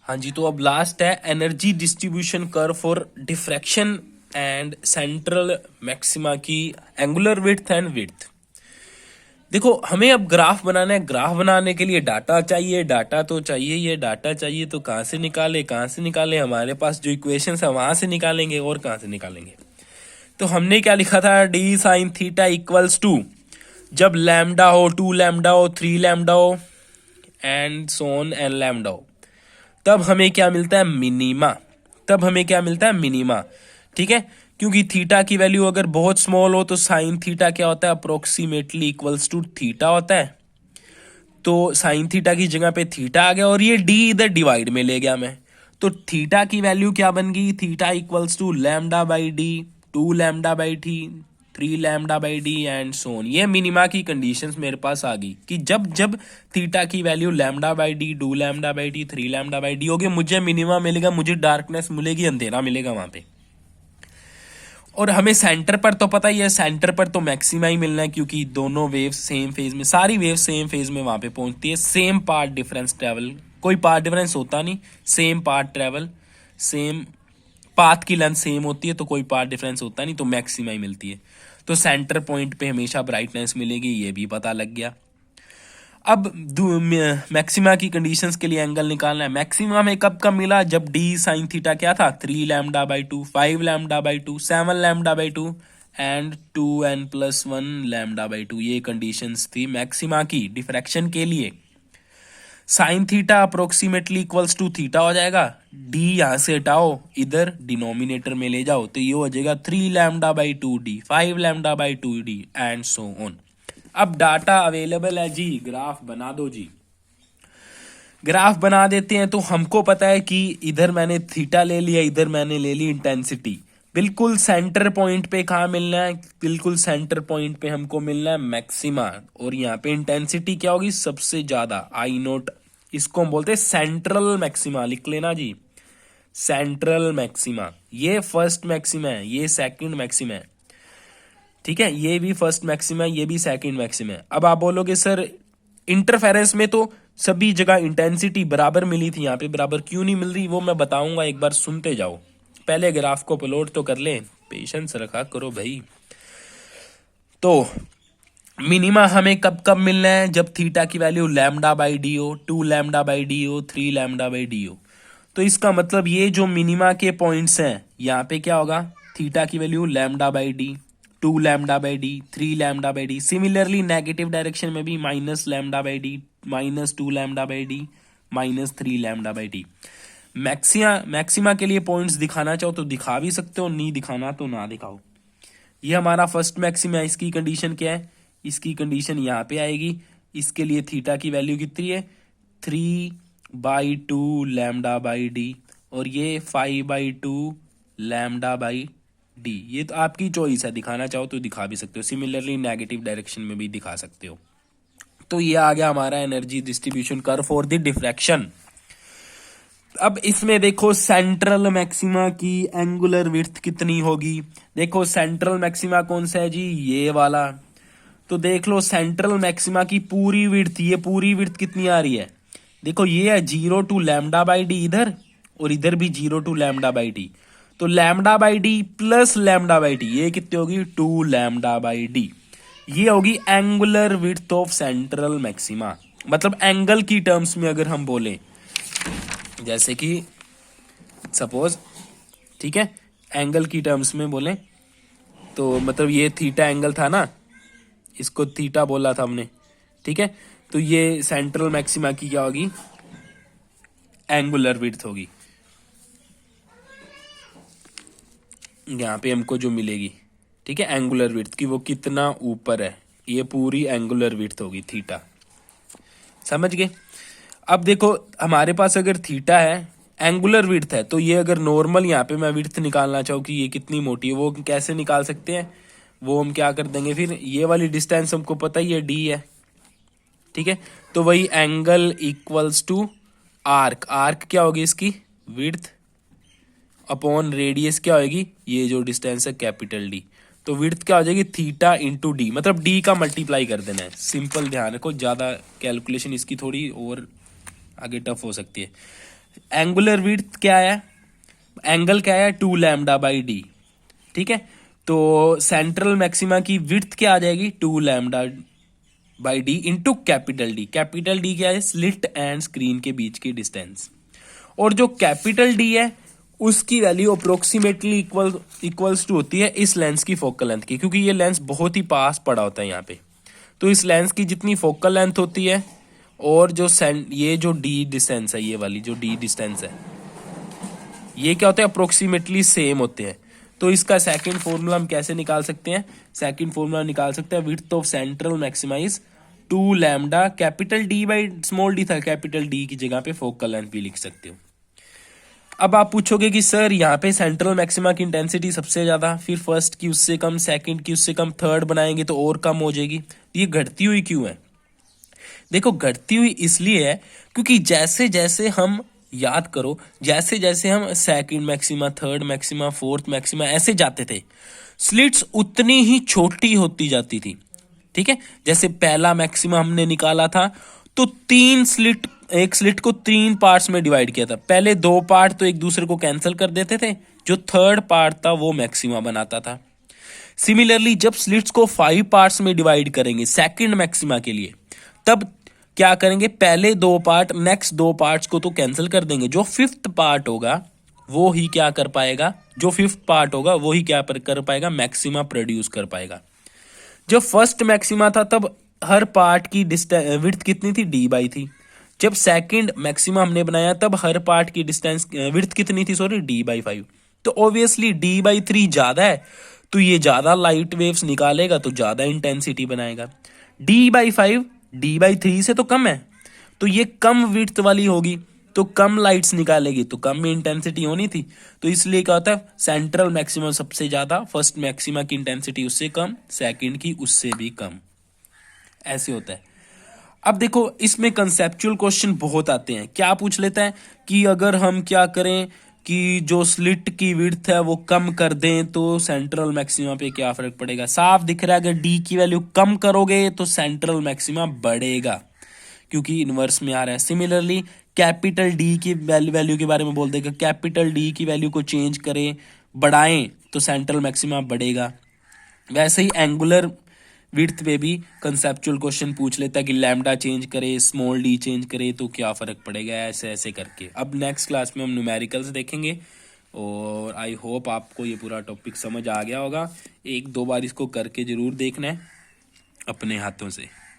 हाँ जी, तो अब लास्ट है energy distribution curve for diffraction and central maxima की एंगुलर विड्थ एंड विड्थ। देखो हमें अब ग्राफ बनाना है। ग्राफ बनाने के लिए डाटा चाहिए, डाटा तो चाहिए, ये डाटा चाहिए तो कहाँ से निकाले, हमारे पास जो इक्वेशन है वहां से निकालेंगे, और कहाँ से निकालेंगे। तो हमने क्या लिखा था, D sine theta equals to, जब लैम्डा हो, 2 लैम्डा हो, 3 लैम्डा हो एंड सोन एन लैम्डा हो, तब हमें क्या मिलता है, मिनिमा। तब हमें क्या मिलता है, मिनिमा। ठीक है, क्योंकि थीटा की वैल्यू अगर बहुत स्मॉल हो तो साइन थीटा क्या होता है, अप्रोक्सीमेटली इक्वल्स टू थीटा होता है। तो साइन थीटा की जगह पे थीटा आ गया, और ये डी इधर डिवाइड में ले गया मैं, तो थीटा की वैल्यू क्या बन गई, theta equals to lambda by D, 2 lambda by T, 3 lambda by D and so on. ये मिनिमा की कंडीशंस मेरे पास आ गई कि जब जब थीटा की value lambda by D, 2 lambda by T, 3 lambda by D होगी, मुझे मिनिमा मिलेगा, मुझे डार्कनेस मिलेगी, अंधेरा मिलेगा वहां पे। और हमें सेंटर पर तो पता ही है, सेंटर पर तो मैक्सिमा ही मिलना है, क्योंकि दोनों वेव्स सेम फेज में, सारी वेव सेम फेज में वहां पे पहुंचती है। सेम पार्ट डिफरेंस ट्रेवल, कोई पार्ट डिफरेंस होता नहीं, same part travel, same path की लेंथ सेम होती है, तो कोई पार्ट डिफरेंस होता नहीं, तो मैक्सिमा ही मिलती है। तो सेंटर पॉइंट पे हमेशा ब्राइटनेस मिलेगी, ये भी पता लग गया। अब मैक्सिमा की कंडीशंस के लिए एंगल निकालना है। मैक्सिमा में कब कब मिला, जब डी साइन थीटा क्या था, 3 lambda by 2, 5 lambda by 2, 7 lambda by 2 and 2n+1 lambda by 2। ये कंडीशंस थी मैक्सिमा की डिफ्रैक्शन के लिए। Sine theta approximately equals to theta हो जाएगा, डी यहां से हटाओ, इधर डिनोमिनेटर में ले जाओ, तो ये हो जाएगा 3 lambda by 2d, 5 lambda by 2d and so on. अब डाटा अवेलेबल है जी, ग्राफ बना दो जी। ग्राफ बना देते हैं, तो हमको पता है कि इधर मैंने थीटा ले लिया, इधर मैंने ले ली इंटेंसिटी। बिल्कुल सेंटर पॉइंट पे कहाँ मिलना है, बिल्कुल सेंटर पॉइंट पे हमको मिलना है मैक्सिमा, और यहाँ पे इंटेंसिटी क्या होगी, सबसे ज्यादा, आई नोट। इसको हम बोलते हैं सेंट्रल मैक्सिमा, लिख लेना जी, सेंट्रल मैक्सिमा। ये फर्स्ट मैक्सिमा है, ये सेकंड मैक्सिमा है। ठीक है, ये भी फर्स्ट मैक्सिमा है, ये भी सेकंड मैक्सिमा है। अब आप बोलोगे सर इंटरफेरेंस में तो सभी जगह इंटेंसिटी बराबर मिली थी, यहाँ पे बराबर क्यों नहीं मिल रही, वो मैं बताऊंगा, एक बार सुनते जाओ। पहले ग्राफ को अपलोड तो कर ले, पेशेंस रखा करो भाई। तो मिनिमा हमें कब कब मिलना है, जब थीटा की वैल्यू लैम्डा बाई डी हो, 2 लैम्डा बाई डी हो, 3 लैम्डा बाई डी हो। तो इसका मतलब ये जो मिनिमा के पॉइंट्स हैं, यहाँ पे क्या होगा, थीटा की value lambda by D, 2 lambda by D, 3 lambda by D. Similarly negative direction में भी minus lambda by D, -2 lambda by D, -3 lambda by D. Maxima के लिए पॉइंट्स दिखाना चाहो तो दिखा भी सकते हो, नहीं दिखाना तो ना दिखाओ। ये हमारा फर्स्ट मैक्सिमा है, इसकी कंडीशन क्या है, इसकी कंडीशन यहाँ पे आएगी। इसके लिए थीटा की वैल्यू कितनी है, 3/2 लैम्डा बाई डी, और ये 5/2 लैम्डा बाई डी। ये तो आपकी चॉइस है, दिखाना चाहो तो दिखा भी सकते हो, सिमिलरली नेगेटिव डायरेक्शन में भी दिखा सकते हो। तो ये आ गया हमारा energy distribution curve for the diffraction. अब इसमें देखो सेंट्रल मैक्सिमा की एंगुलर विड्थ कितनी होगी। देखो सेंट्रल मैक्सिमा कौन सा है जी, ये वाला। तो देख लो सेंट्रल मैक्सिमा की पूरी विड्थ, ये पूरी विड्थ कितनी आ रही है, देखो ये है 0 to लैम्डा बाई डी इधर, और इधर भी 0 to लैम्डा बाई डी। तो lambda by D plus lambda by D, ये कितनी होगी, 2 लैम्डा बाई डी। ये होगी angular width of central maxima. मतलब एंगल की टर्म्स में अगर हम बोले, जैसे कि सपोज, ठीक है, एंगल की टर्म्स में बोले तो मतलब ये थीटा एंगल था ना, इसको थीटा बोला था हमने, ठीक है। तो ये सेंट्रल मैक्सिमा की क्या होगी, एंगुलर विड्थ होगी, यहाँ पे हमको जो मिलेगी, ठीक है, एंगुलर विड्थ की, वो कितना ऊपर है, ये पूरी एंगुलर विड्थ होगी थीटा। समझ गए। अब देखो हमारे पास अगर थीटा है, एंगुलर विड्थ है, तो ये अगर नॉर्मल यहाँ पे मैं विड्थ निकालना चाहूँ कि ये कितनी मोटी है, वो कैसे निकाल सकते हैं, वो हम क्या कर देंगे, फिर ये वाली डिस्टेंस हमको पता ही है डी है, ठीक है। तो वही angle equals to arc, arc क्या होगी इसकी, विड्थ अपॉन रेडियस क्या होगी, ये जो डिस्टेंस है कैपिटल डी। तो विड्थ क्या हो जाएगी, थीटा इंटू डी, मतलब डी का मल्टीप्लाई कर देना है। सिंपल, ध्यान रखो, ज्यादा कैलकुलेशन इसकी थोड़ी और आगे टफ हो सकती है। एंगुलर विड्थ क्या है, एंगल क्या है, 2 लैम्डा बाई डी, ठीक है। तो सेंट्रल मैक्सिमा की विड्थ क्या आ जाएगी, 2 lambda by D into capital D. Capital D क्या है, स्लिट एंड स्क्रीन के बीच की डिस्टेंस। और जो कैपिटल डी है उसकी वैल्यू अप्रोक्सीमेटली इक्वल्स टू होती है इस लेंस की फोकल लेंथ की, क्योंकि ये लेंस बहुत ही पास पड़ा होता है यहाँ पे। तो इस लेंस की जितनी फोकल लेंथ होती है और जो ये जो डी डिस्टेंस है, ये वाली जो डी डिस्टेंस है, ये क्या होता है, अप्रोक्सीमेटली सेम होते हैं। तो इसका सेकंड फॉर्मूला हम कैसे निकाल सकते हैं, सेकंड फॉर्मूला निकाल सकते हैं, width of central maxima is 2 lambda, capital D by small D था, कैपिटल डी की जगह पे फोकल लेंथ भी लिख सकते हो। अब आप पूछोगे कि सर यहाँ पे सेंट्रल मैक्सिमा की इंटेंसिटी सबसे ज्यादा, फिर फर्स्ट की उससे कम, सेकंड की उससे कम, थर्ड बनाएंगे तो और कम हो जाएगी, ये घटती हुई क्यों है। देखो घटती हुई इसलिए है क्योंकि जैसे जैसे हम, याद करो, जैसे जैसे हम second maxima, third maxima, fourth maxima ऐसे जाते थे, स्लिट्स उतनी ही छोटी होती जाती थी, ठीक है। जैसे पहला मैक्सिमा हमने निकाला था तो 3 स्लिट, एक स्लिट को 3 पार्ट्स में डिवाइड किया था, पहले 2 पार्ट तो एक दूसरे को कैंसिल कर देते थे, जो थर्ड पार्ट था वो मैक्सिमा बनाता था। सिमिलरली जब स्लिट्स को 5 पार्ट्स में डिवाइड करेंगे सेकंड मैक्सिमा के लिए, तब क्या करेंगे, पहले 2 पार्ट नेक्स्ट 2 पार्ट्स को तो कैंसिल कर देंगे, जो फिफ्थ पार्ट होगा वो ही क्या कर पाएगा, जो फिफ्थ पार्ट होगा वो ही क्या कर पाएगा, मैक्सिमा प्रोड्यूस कर पाएगा। जब फर्स्ट मैक्सिमा था तब हर पार्ट की विड्थ कितनी थी, डी बाई थी। जब सेकंड मैक्सिमा हमने बनाया तब हर पार्ट की डिस्टेंस विड्थ कितनी थी, सॉरी, डी बाई 5। तो ऑब्वियसली डी बाई 3 ज्यादा है, तो ये ज्यादा लाइट वेव्स निकालेगा तो ज्यादा इंटेंसिटी बनाएगा। डी बाई 5 डी बाई 3 से तो कम है, तो ये कम विड्थ वाली होगी, तो कम लाइट्स निकालेगी, तो कम इंटेंसिटी होनी थी। तो इसलिए क्या होता है, सेंट्रल मैक्सिमम सबसे ज्यादा, फर्स्ट मैक्सिमा की इंटेंसिटी उससे कम, सेकंड की उससे भी कम, ऐसे होता है। अब देखो इसमें कंसेप्चुअल क्वेश्चन बहुत आते हैं, क्या पूछ लेता है कि अगर हम क्या करें कि जो स्लिट की विड्थ है वो कम कर दें तो सेंट्रल मैक्सिमा पे क्या फर्क पड़ेगा। साफ दिख रहा है अगर डी की वैल्यू कम करोगे तो सेंट्रल मैक्सिमा बढ़ेगा, क्योंकि इनवर्स में आ रहा है। सिमिलरली कैपिटल डी की वैल्यू के बारे में बोल देगा, कैपिटल डी की वैल्यू को चेंज करें, बढ़ाएं तो सेंट्रल मैक्सिमा बढ़ेगा। वैसे ही एंगुलर विड्थ पे भी कंसेप्चुअल क्वेश्चन पूछ लेता है कि लैम्डा चेंज करे, स्मॉल डी चेंज करे तो क्या फर्क पड़ेगा, ऐसे ऐसे करके। अब नेक्स्ट क्लास में हम न्यूमेरिकल्स देखेंगे और आई होप आपको ये पूरा टॉपिक समझ आ गया होगा। 1-2 बार इसको करके जरूर देखना है अपने हाथों से।